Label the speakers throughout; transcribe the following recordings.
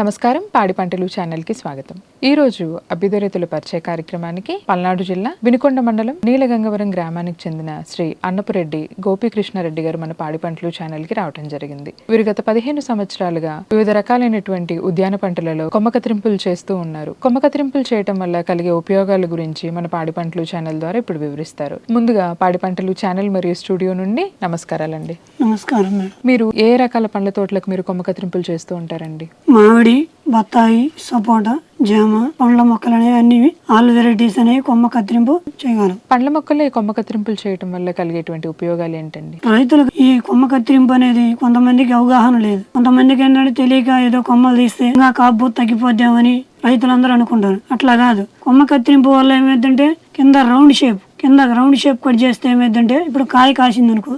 Speaker 1: నమస్కారం, పాడి పంటలు ఛానల్కి స్వాగతం. ఈ రోజు అభ్యుదయ రైతుల పరిచయ కార్యక్రమానికి పల్నాడు జిల్లా వినుకొండ మండలం నీలగంగవరం గ్రామానికి చెందిన శ్రీ అన్నపురెడ్డి గోపీకృష్ణారెడ్డి గారు మన పాడి పంటలు ఛానల్కి రావడం జరిగింది. వీరు గత 15 సంవత్సరాలుగా వివిధ రకాలైనటువంటి ఉద్యాన పంటలలో కొమ్మ కత్తిరింపులు చేస్తూ ఉన్నారు. కొమ్మ కత్తిరింపులు చేయటం వల్ల కలిగే ఉపయోగాల గురించి మన పాడి పంటలు ఛానల్ ద్వారా ఇప్పుడు వివరిస్తారు. ముందుగా పాడి పంటలు ఛానల్ మరియు స్టూడియో నుండి నమస్కారాలండి.
Speaker 2: నమస్కారం మేడం.
Speaker 1: మీరు ఏ రకాల పండ్ల తోటలకు మీరు కొమ్మ కత్తిరింపులు చేస్తూ ఉంటారండి?
Speaker 2: మామిడి, బత్తాయి, సపోటా, జామ, పండ్ల మొక్కలు అనేవి అన్ని ఆల్ వెరైటీస్ అనేవి కొమ్మ కత్తిరింపు చేయగలం.
Speaker 1: పండ్ల మొక్కలు ఈ కొమ్మ కత్తిరింపులు చేయడం వల్ల కలిగేటువంటి ఉపయోగాలు ఏంటండి?
Speaker 2: రైతులకు ఈ కొమ్మ కత్తిరింపు అనేది కొంతమందికి అవగాహన లేదు. కొంతమందికి ఏంటంటే తెలియక ఏదో కొమ్మలు తీస్తే ఇంకా కాపు తగ్గిపోద్దామని రైతులందరూ అనుకుంటారు. అట్లా కాదు. కొమ్మ కత్తిరింపు వల్ల ఏమైందంటే కింద రౌండ్ షేప్ కట్ చేస్తే ఏమైందంటే ఇప్పుడు కాయ కాసింది అనుకో,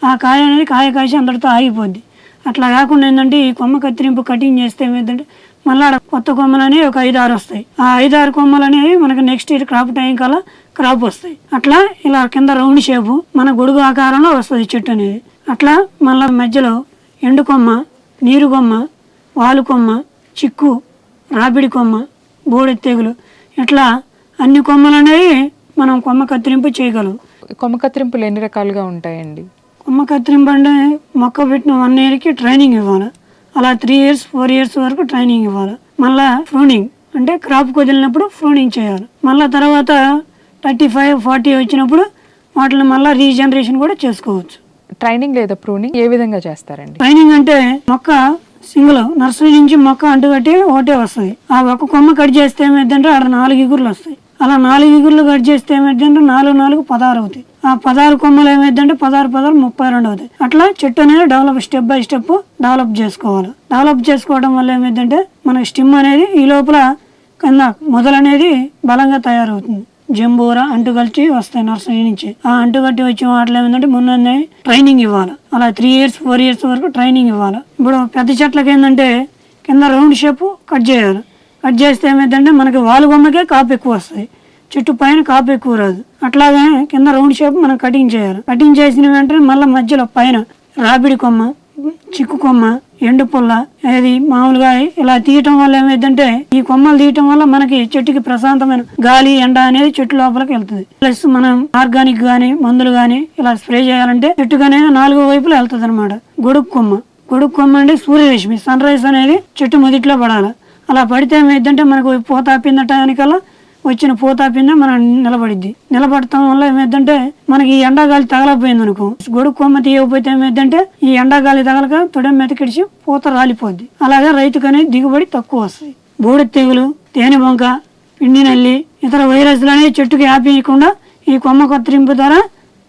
Speaker 2: ఆ కాయ అనేది కాయ కాసి అందరితో ఆగిపోద్ది. అట్లా కాకుండా ఏంటంటే ఈ కొమ్మ కత్తిరింపు కటింగ్ చేస్తే ఏమైందంటే మళ్ళీ కొత్త కొమ్మలు అనేవి ఒక 5-6 వస్తాయి. ఆ 5-6 కొమ్మలు అనేవి మనకి నెక్స్ట్ ఇయర్ క్రాప్ టైం కల్లా క్రాప్ వస్తాయి. అట్లా ఇలా కింద రౌండ్ షేపు మన గొడుగు ఆకారంలో వస్తుంది చెట్టు అనేది. అట్లా మళ్ళీ మధ్యలో ఎండు కొమ్మ, నీరు కొమ్మ, వాలు కొమ్మ, చిక్కు, రాపిడి కొమ్మ, బూడిద తెగులు, ఇట్లా అన్ని కొమ్మలు అనేవి మనం కొమ్మ కత్తిరింపు చేయగలం.
Speaker 1: కొమ్మ కత్తిరింపులు ఎన్ని రకాలుగా ఉంటాయండి?
Speaker 2: కొమ్మ కత్తిరింపు అంటే మొక్క పెట్టిన 1 ఇయర్కి ట్రైనింగ్ ఇవ్వాలి. అలా 3 ఇయర్స్ 4 ఇయర్స్ వరకు ట్రైనింగ్ ఇవ్వాలి. మళ్ళీ ప్రూనింగ్ అంటే క్రాప్ వదిలినప్పుడు ప్రూనింగ్ చేయాలి. మళ్ళీ తర్వాత 35-40 వచ్చినప్పుడు వాటిని మళ్ళీ రీజనరేషన్ కూడా చేసుకోవచ్చు.
Speaker 1: ట్రైనింగ్ లేదా ప్రూనింగ్ ఏ విధంగా చేస్తారండి?
Speaker 2: ట్రైనింగ్ అంటే మొక్క సింగిల్ నర్సరీ నుంచి మొక్క అంటుకట్టి ఒకటే వస్తుంది. ఆ ఒక్క కొమ్మ కట్ చేస్తే ఏమైందంటే అక్కడ 4 ఇగుర్లు వస్తాయి. అలా 4 ఇగుర్లు కట్ చేస్తే ఏమైందంటే 4-4 16 అవుతాయి. ఆ 16 కొమ్మలు ఏమైందంటే 16-16 32 అవుతాయి. అట్లా చెట్టు అనేది develop step by step develop చేసుకోవాలి. డెవలప్ చేసుకోవడం వల్ల ఏమైందంటే మనకి స్టిమ్ అనేది ఈ లోపల కింద మొదలు అనేది బలంగా తయారవుతుంది. జంబూరా అంటుకట్టి వస్తాయి నర్సరీ నుంచి. ఆ అంటుకట్టి వచ్చే వాటిలో ఏమైందంటే ముందు ట్రైనింగ్ ఇవ్వాలి. అలా 3 ఇయర్స్ 4 ఇయర్స్ వరకు ట్రైనింగ్ ఇవ్వాలి. ఇప్పుడు పెద్ద చెట్లకి ఏంటంటే కింద రౌండ్ షేప్ కట్ చేయాలి. కట్ చేస్తే ఏమైందంటే మనకి వాలు కొమ్మకే కాపు ఎక్కువ వస్తాయి, చెట్టు పైన కాపు ఎక్కువ రాదు. అట్లాగే కింద రౌండ్ షేప్ మనం కటింగ్ చేయాలి. కటింగ్ చేసిన వెంటనే మళ్ళీ మధ్యలో పైన రాపిడి కొమ్మ, చిక్కు కొమ్మ, ఎండు పుల్ల అనేది మామూలుగా ఇలా తీయటం వల్ల ఏమైందంటే ఈ కొమ్మలు తీయటం వల్ల మనకి చెట్టుకి ప్రశాంతమైన గాలి, ఎండ అనేది చెట్టు లోపలికి వెళ్తుంది. ప్లస్ మనం ఆర్గానిక్ గానీ మందులు గానీ ఇలా స్ప్రే చేయాలంటే చెట్టుకు అనేది 4 వైపులు వెళ్తుంది అనమాట. గొడుగు కొమ్మ అంటే సూర్యరశ్మి సన్ రైజ్ అనేది చెట్టు మొదట్లో పడాలి. అలా పడితే ఏమైందంటే మనకు పూత పిందటానికల్లా వచ్చిన పూత పింద మనం నిలబడటం వల్ల ఏమైందంటే మనకి ఈ ఎండాగాలి తగలపోయింది అనుకో, గొడుగు కొమ్మ తీయకపోతే ఏమైందంటే ఈ ఎండాగాలి తగలక తొడెం మెతకిడిచి పూత రాలిపోద్ది. అలాగే రైతుకు అనేది దిగుబడి తక్కువ వస్తాయి. బూడిద తెగులు, తేనె బొంక, పిండి నల్లి, ఇతర వైరస్లు అనేవి చెట్టుకి ఆపేయకుండా ఈ కొమ్మ కత్తిరింపు ద్వారా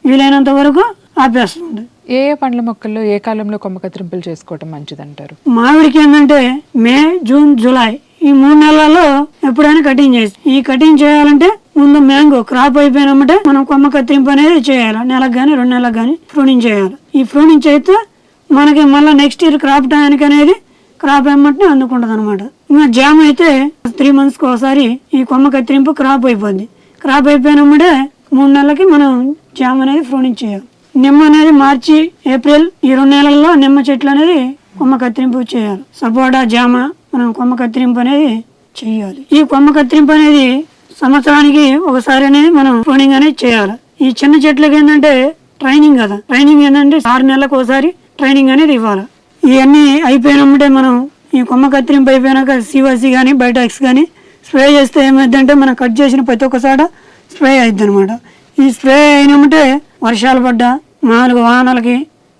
Speaker 2: వీలైనంత వరకు ఆపేస్తుంది.
Speaker 1: ఏ పండ్ల మొక్కల్లో ఏ కాలంలో కొమ్మ కత్తిరింపులు చేసుకోవటం మంచిదంటారు?
Speaker 2: మామిడికి ఏంటంటే మే, జూన్, జూలై ఈ 3 నెలల్లో ఎప్పుడైనా కటింగ్ చేసి ఈ కటింగ్ చేయాలంటే ముందు మ్యాంగో క్రాప్ అయిపోయినమంటే మనం కొమ్మ కత్తిరింపు అనేది చేయాలి. నెలకు కానీ 2 నెలలకు కానీ ప్రూనింగ్ చేయాలి. ఈ ప్రూనింగ్ చేస్తే మనకి మళ్ళీ నెక్స్ట్ ఇయర్ క్రాప్ టైంకి అనేది క్రాప్ ఏమంటే అందుకుంటుంది అనమాట. ఇంకా జామ అయితే 3 మంత్స్కి ఒకసారి ఈ కొమ్మ కత్తిరింపు క్రాప్ అయిపోద్ది. క్రాప్ అయిపోయినమంటే 3 నెలలకి మనం జామ అనేది ప్రూనింగ్ చేయాలి. నిమ్మ అనేది మార్చి, ఏప్రిల్ ఈ 2 నెలల్లో నిమ్మ చెట్లు అనేది కొమ్మ కత్తిరింపు చేయాలి. సపోటా, జామ మనం కొమ్మ కత్తిరింపు అనేది చేయాలి. ఈ కొమ్మ కత్తిరింపు అనేది సంవత్సరానికి ఒకసారి అనేది మనం ప్రూనింగ్ అనేది చేయాలి. ఈ చిన్న చెట్లకి ఏంటంటే ట్రైనింగ్ కదా, ట్రైనింగ్ ఏంటంటే 6 నెలలకు ఒకసారి ట్రైనింగ్ అనేది ఇవ్వాలి. ఇవన్నీ అయిపోయినప్పుడే మనం ఈ కొమ్మ కత్తిరింపు అయిపోయినాక సివాసి కానీ బయోటాక్స్ కానీ స్ప్రే చేస్తే ఏమైందంటే మనం కట్ చేసిన ప్రతి ఒక్కసారి స్ప్రే అవుతుంది అనమాట. ఈ స్ప్రే అయినమంటే వర్షాలు పడ్డా, మామూలుగా వానలకి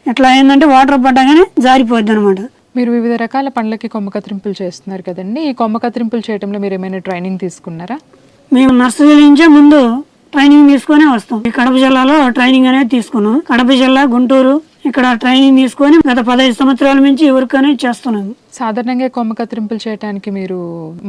Speaker 2: ఎట్లా అయిందంటే వాటర్ పడ్డా కానీ జారిపోద్ది అనమాట.
Speaker 1: మీరు వివిధ రకాల పండ్లకి కొమ్మ కత్తిరింపులు చేస్తున్నారు కదండి. ఈ కొమ్మ కత్తిరింపులు చేయడంలో మీరు ఏమైనా ట్రైనింగ్ తీసుకున్నారా?
Speaker 2: మేము నర్సరీ నుంచే ముందు ట్రైనింగ్ తీసుకొని వస్తాం. ఈ కడప జిల్లాలో ట్రైనింగ్ అనేది తీసుకున్నాం. కడప జిల్లా, గుంటూరు ఇక్కడ ట్రైనింగ్ తీసుకొని గత 15 సంవత్సరాల నుంచి ఈ వర్క్ అనేది చేస్తున్నాము.
Speaker 1: సాధారణంగా కొమ్మ కత్తిరింపులు చేయడానికి మీరు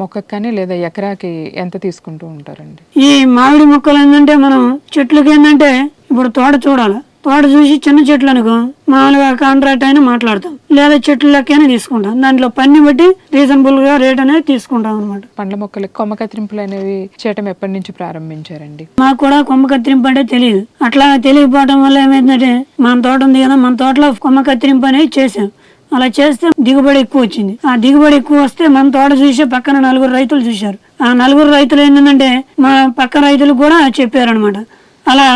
Speaker 1: మొక్కకు కానీ లేదా ఎకరాకి ఎంత తీసుకుంటూ ఉంటారండి?
Speaker 2: ఈ మామిడి మొక్కలు ఏంటంటే మనం చెట్లకి ఏంటంటే ఇప్పుడు తోట చూడాలి. తోట చూసి చిన్న చెట్లు అనుకో మామూలుగా కాంట్రాక్ట్ అయినా మాట్లాడతాం, లేదా చెట్ల లెక్కైనా తీసుకుంటాం. దాంట్లో పని బట్టి రీజనబుల్ గా రేట్ అనేది తీసుకుంటాం అనమాట.
Speaker 1: పండ్ల మొక్కలకి కొమ్మ కత్తిరింపులు అనేవి చేయటం ఎప్పటి నుంచి ప్రారంభించారండి?
Speaker 2: మాకు కూడా కొమ్మ కత్తిరింపు అంటే తెలియదు. అట్లా తెలియకపోవడం వల్ల ఏమైందంటే మన తోట ఉంది కదా, మన తోటలో కొమ్మ కత్తిరింపు అనేది చేసాం. అలా చేస్తే దిగుబడి ఎక్కువ వచ్చింది. ఆ దిగుబడి ఎక్కువ వస్తే మన తోట చూసి పక్కన 4 రైతులు చూశారు. ఆ 4 రైతులు ఏంటంటే మా పక్క రైతులు కూడా చెప్పారనమాట. అలా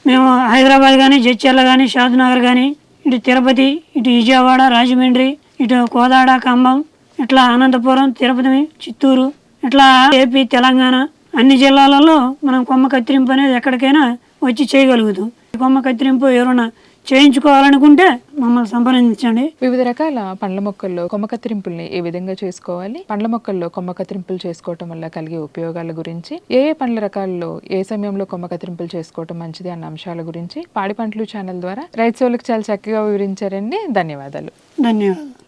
Speaker 2: మేము హైదరాబాద్ కానీ, జడ్చర్ల కానీ, షాద్నగర్ కానీ, ఇటు తిరుపతి, ఇటు విజయవాడ, రాజమండ్రి, ఇటు కోదాడ, ఖమ్మం, ఇట్లా అనంతపురం, తిరుపతి, చిత్తూరు, ఇట్లా ఏపీ, తెలంగాణ అన్ని జిల్లాలలో మనం కొమ్మ కత్తిరింపు అనేది ఎక్కడికైనా వచ్చి చేయగలుగుతాం. కొమ్మ కత్తిరింపు ఎవరైనా చేయించుకోవాలనుకుంటే మమ్మల్ని సంప్రదించండి.
Speaker 1: వివిధ రకాల పండ్ల మొక్కల్లో కొమ్మ కత్తిరింపుల్ని ఏ విధంగా చేసుకోవాలి, పండ్ల మొక్కల్లో కొమ్మ కత్తిరింపులు చేసుకోవటం వల్ల కలిగే ఉపయోగాల గురించి, ఏ ఏ పండ్ల రకాల్లో ఏ సమయంలో కొమ్మ కత్తిరింపులు చేసుకోవటం మంచిది అన్న అంశాల గురించి పాడి పంటలు ఛానల్ ద్వారా రైతు సోదరులకు చాలా చక్కగా వివరించారండి. ధన్యవాదాలు.
Speaker 2: ధన్యవాదాలు.